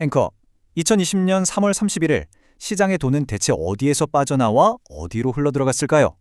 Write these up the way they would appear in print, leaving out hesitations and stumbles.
앵커, 2020년 3월 31일 시장의 돈은 대체 어디에서 빠져나와 어디로 흘러들어갔을까요?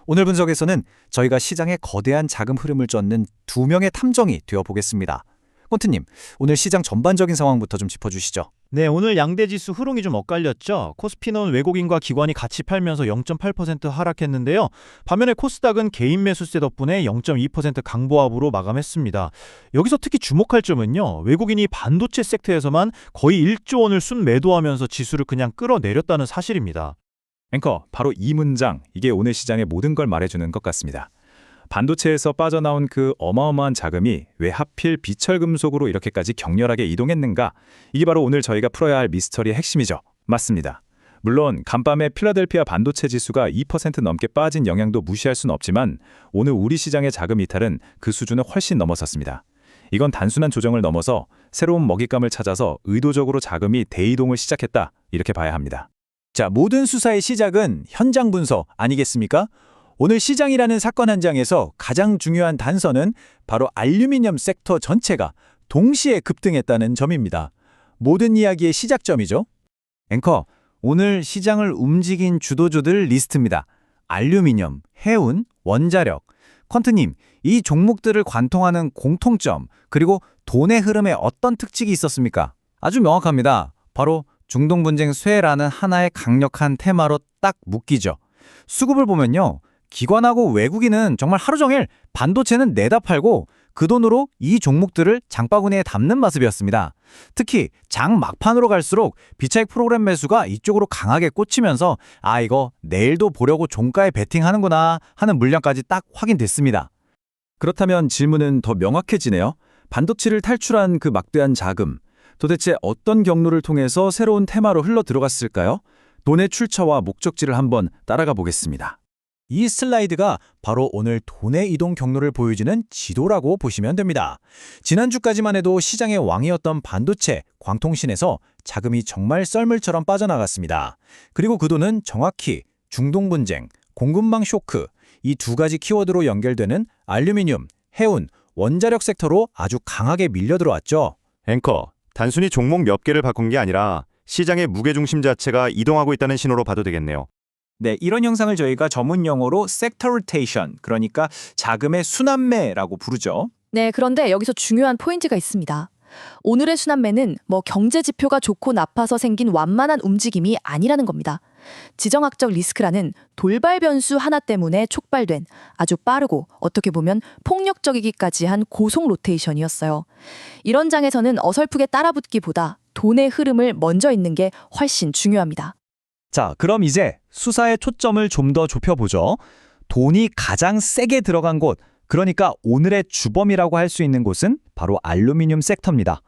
오늘 분석에서는 저희가 시장의 거대한 자금 흐름을 쫓는 두 명의 탐정이 되어보겠습니다. 꼰트님, 오늘 시장 전반적인 상황부터 좀 짚어주시죠. 네, 오늘 양대 지수 흐름이 좀 엇갈렸죠. 코스피는 외국인과 기관이 같이 팔면서 0.8% 하락했는데요. 반면에 코스닥은 개인 매수세 덕분에 0.2% 강보합으로 마감했습니다. 여기서 특히 주목할 점은요. 외국인이 반도체 섹터에서만 거의 1조 원을 순매도하면서 지수를 그냥 끌어내렸다는 사실입니다. 앵커, 바로 이 문장, 이게 오늘 시장의 모든 걸 말해주는 것 같습니다. 반도체에서 빠져나온 그 어마어마한 자금이 왜 하필 비철금속으로 이렇게까지 격렬하게 이동했는가? 이게 바로 오늘 저희가 풀어야 할 미스터리의 핵심이죠. 맞습니다. 물론 간밤에 필라델피아 반도체 지수가 2% 넘게 빠진 영향도 무시할 수는 없지만 오늘 우리 시장의 자금 이탈은 그 수준을 훨씬 넘어섰습니다. 이건 단순한 조정을 넘어서 새로운 먹잇감을 찾아서 의도적으로 자금이 대이동을 시작했다, 이렇게 봐야 합니다. 자, 모든 수사의 시작은 현장 분석 아니겠습니까? 오늘 시장이라는 사건 현장에서 가장 중요한 단서는 바로 알루미늄 섹터 전체가 동시에 급등했다는 점입니다. 모든 이야기의 시작점이죠. 앵커, 오늘 시장을 움직인 주도주들 리스트입니다. 알루미늄, 해운, 원자력. 퀀트님, 이 종목들을 관통하는 공통점, 그리고 돈의 흐름에 어떤 특징이 있었습니까? 아주 명확합니다. 바로 중동 분쟁 쇠라는 하나의 강력한 테마로 딱 묶이죠. 수급을 보면요. 기관하고 외국인은 정말 하루 종일 반도체는 내다 팔고 그 돈으로 이 종목들을 장바구니에 담는 모습이었습니다. 특히 장 막판으로 갈수록 비차익 프로그램 매수가 이쪽으로 강하게 꽂히면서 이거 내일도 보려고 종가에 베팅하는구나 하는 물량까지 딱 확인됐습니다. 그렇다면 질문은 더 명확해지네요. 반도체를 탈출한 그 막대한 자금, 도대체 어떤 경로를 통해서 새로운 테마로 흘러 들어갔을까요? 돈의 출처와 목적지를 한번 따라가 보겠습니다. 이 슬라이드가 바로 오늘 돈의 이동 경로를 보여주는 지도라고 보시면 됩니다. 지난주까지만 해도 시장의 왕이었던 반도체, 광통신에서 자금이 정말 썰물처럼 빠져나갔습니다. 그리고 그 돈은 정확히 중동 분쟁, 공급망 쇼크, 이 두 가지 키워드로 연결되는 알루미늄, 해운, 원자력 섹터로 아주 강하게 밀려 들어왔죠. 앵커, 단순히 종목 몇 개를 바꾼 게 아니라 시장의 무게중심 자체가 이동하고 있다는 신호로 봐도 되겠네요. 네, 이런 현상을 저희가 전문 용어로 섹터 로테이션, 그러니까 자금의 순환매라고 부르죠. 네, 그런데 여기서 중요한 포인트가 있습니다. 오늘의 순환매는 경제 지표가 좋고 나빠서 생긴 완만한 움직임이 아니라는 겁니다. 지정학적 리스크라는 돌발 변수 하나 때문에 촉발된 아주 빠르고 어떻게 보면 폭력적이기까지 한 고속 로테이션이었어요. 이런 장에서는 어설프게 따라붙기보다 돈의 흐름을 먼저 잇는 게 훨씬 중요합니다. 자, 그럼 이제 수사의 초점을 좀 더 좁혀보죠. 돈이 가장 세게 들어간 곳, 그러니까 오늘의 주범이라고 할 수 있는 곳은 바로 알루미늄 섹터입니다.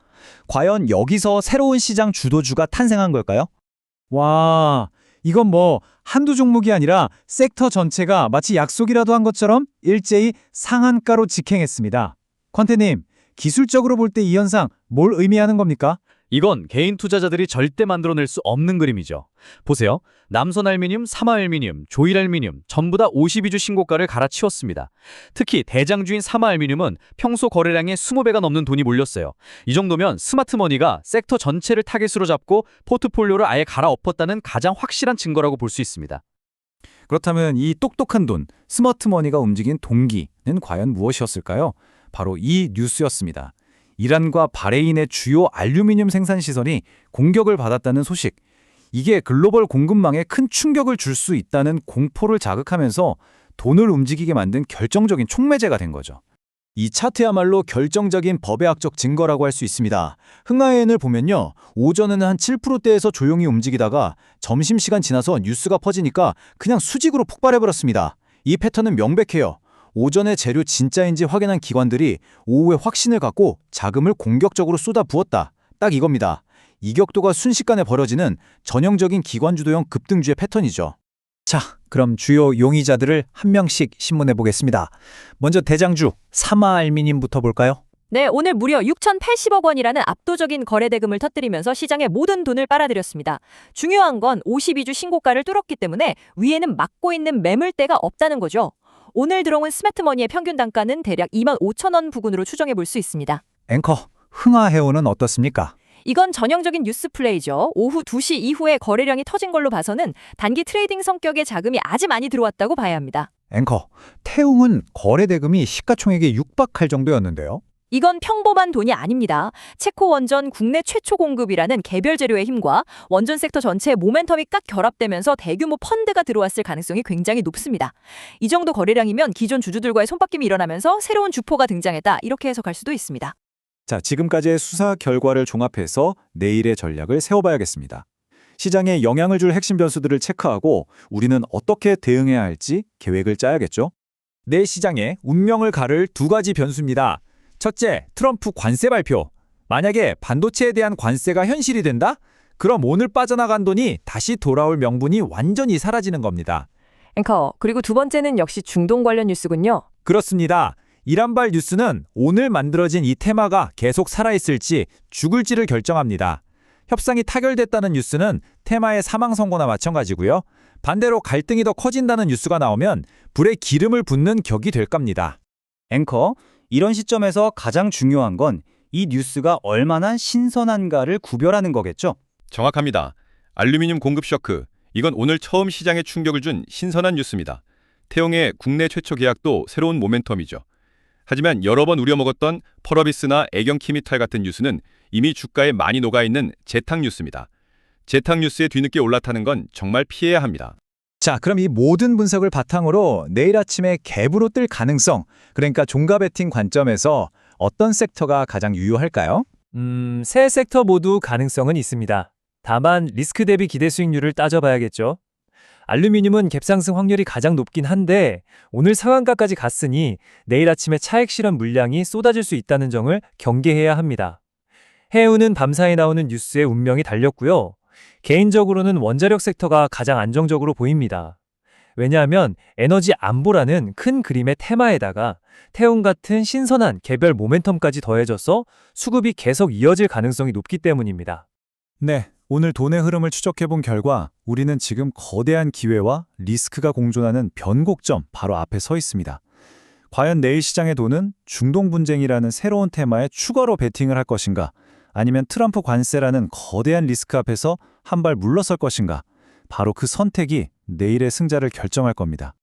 과연 여기서 새로운 시장 주도주가 탄생한 걸까요? 와, 이건 한두 종목이 아니라 섹터 전체가 마치 약속이라도 한 것처럼 일제히 상한가로 직행했습니다. 퀀테님, 기술적으로 볼 때 이 현상 뭘 의미하는 겁니까? 이건 개인 투자자들이 절대 만들어낼 수 없는 그림이죠. 보세요. 남선알미늄, 삼화알미늄, 조일알미늄 전부 다 52주 신고가를 갈아치웠습니다. 특히 대장주인 삼화알미늄은 평소 거래량의 20배가 넘는 돈이 몰렸어요. 이 정도면 스마트머니가 섹터 전체를 타겟으로 잡고 포트폴리오를 아예 갈아엎었다는 가장 확실한 증거라고 볼 수 있습니다. 그렇다면 이 똑똑한 돈, 스마트머니가 움직인 동기는 과연 무엇이었을까요? 바로 이 뉴스였습니다. 이란과 바레인의 주요 알루미늄 생산 시설이 공격을 받았다는 소식. 이게 글로벌 공급망에 큰 충격을 줄 수 있다는 공포를 자극하면서 돈을 움직이게 만든 결정적인 촉매제가 된 거죠. 이 차트야말로 결정적인 법의학적 증거라고 할 수 있습니다. 흥하엔을 보면요. 오전에는 한 7%대에서 조용히 움직이다가 점심시간 지나서 뉴스가 퍼지니까 그냥 수직으로 폭발해버렸습니다. 이 패턴은 명백해요. 오전에 재료 진짜인지 확인한 기관들이 오후에 확신을 갖고 자금을 공격적으로 쏟아부었다. 딱 이겁니다. 이격도가 순식간에 벌어지는 전형적인 기관주도형 급등주의 패턴이죠. 자, 그럼 주요 용의자들을 한 명씩 신문해 보겠습니다. 먼저 대장주 삼화알미늄부터 볼까요? 네, 오늘 무려 6,080억 원이라는 압도적인 거래 대금을 터뜨리면서 시장의 모든 돈을 빨아들였습니다. 중요한 건 52주 신고가를 뚫었기 때문에 위에는 막고 있는 매물대가 없다는 거죠. 오늘 들어온 스마트머니의 평균 단가는 대략 25,000원 부근으로 추정해 볼 수 있습니다. 앵커, 흥하해운은 어떻습니까? 이건 전형적인 뉴스 플레이죠. 오후 2시 이후에 거래량이 터진 걸로 봐서는 단기 트레이딩 성격의 자금이 아주 많이 들어왔다고 봐야 합니다. 앵커, 태웅은 거래 대금이 시가총액에 육박할 정도였는데요. 이건 평범한 돈이 아닙니다. 체코 원전 국내 최초 공급이라는 개별 재료의 힘과 원전 섹터 전체의 모멘텀이 딱 결합되면서 대규모 펀드가 들어왔을 가능성이 굉장히 높습니다. 이 정도 거래량이면 기존 주주들과의 손바뀜이 일어나면서 새로운 주포가 등장했다. 이렇게 해석할 수도 있습니다. 자, 지금까지의 수사 결과를 종합해서 내일의 전략을 세워봐야겠습니다. 시장에 영향을 줄 핵심 변수들을 체크하고 우리는 어떻게 대응해야 할지 계획을 짜야겠죠. 내 시장에 운명을 가를 두 가지 변수입니다. 첫째, 트럼프 관세 발표. 만약에 반도체에 대한 관세가 현실이 된다? 그럼 오늘 빠져나간 돈이 다시 돌아올 명분이 완전히 사라지는 겁니다. 앵커, 그리고 두 번째는 역시 중동 관련 뉴스군요. 그렇습니다. 이란발 뉴스는 오늘 만들어진 이 테마가 계속 살아있을지 죽을지를 결정합니다. 협상이 타결됐다는 뉴스는 테마의 사망 선고나 마찬가지고요. 반대로 갈등이 더 커진다는 뉴스가 나오면 불에 기름을 붓는 격이 될 겁니다. 앵커, 이런 시점에서 가장 중요한 건 이 뉴스가 얼마나 신선한가를 구별하는 거겠죠? 정확합니다. 알루미늄 공급 쇼크. 이건 오늘 처음 시장에 충격을 준 신선한 뉴스입니다. 태용의 국내 최초 계약도 새로운 모멘텀이죠. 하지만 여러 번 우려먹었던 펄어비스나 애경키미탈 같은 뉴스는 이미 주가에 많이 녹아있는 재탕 뉴스입니다. 재탕 뉴스에 뒤늦게 올라타는 건 정말 피해야 합니다. 자, 그럼 이 모든 분석을 바탕으로 내일 아침에 갭으로 뜰 가능성, 그러니까 종가 베팅 관점에서 어떤 섹터가 가장 유효할까요? 세 섹터 모두 가능성은 있습니다. 다만 리스크 대비 기대 수익률을 따져봐야겠죠. 알루미늄은 갭 상승 확률이 가장 높긴 한데 오늘 상한가까지 갔으니 내일 아침에 차익 실현 물량이 쏟아질 수 있다는 점을 경계해야 합니다. 해운은 밤사이 나오는 뉴스에 운명이 달렸고요. 개인적으로는 원자력 섹터가 가장 안정적으로 보입니다. 왜냐하면 에너지 안보라는 큰 그림의 테마에다가 태움 같은 신선한 개별 모멘텀까지 더해져서 수급이 계속 이어질 가능성이 높기 때문입니다. 네, 오늘 돈의 흐름을 추적해본 결과 우리는 지금 거대한 기회와 리스크가 공존하는 변곡점 바로 앞에 서 있습니다. 과연 내일 시장의 돈은 중동 분쟁이라는 새로운 테마에 추가로 베팅을 할 것인가? 아니면 트럼프 관세라는 거대한 리스크 앞에서 한 발 물러설 것인가? 바로 그 선택이 내일의 승자를 결정할 겁니다.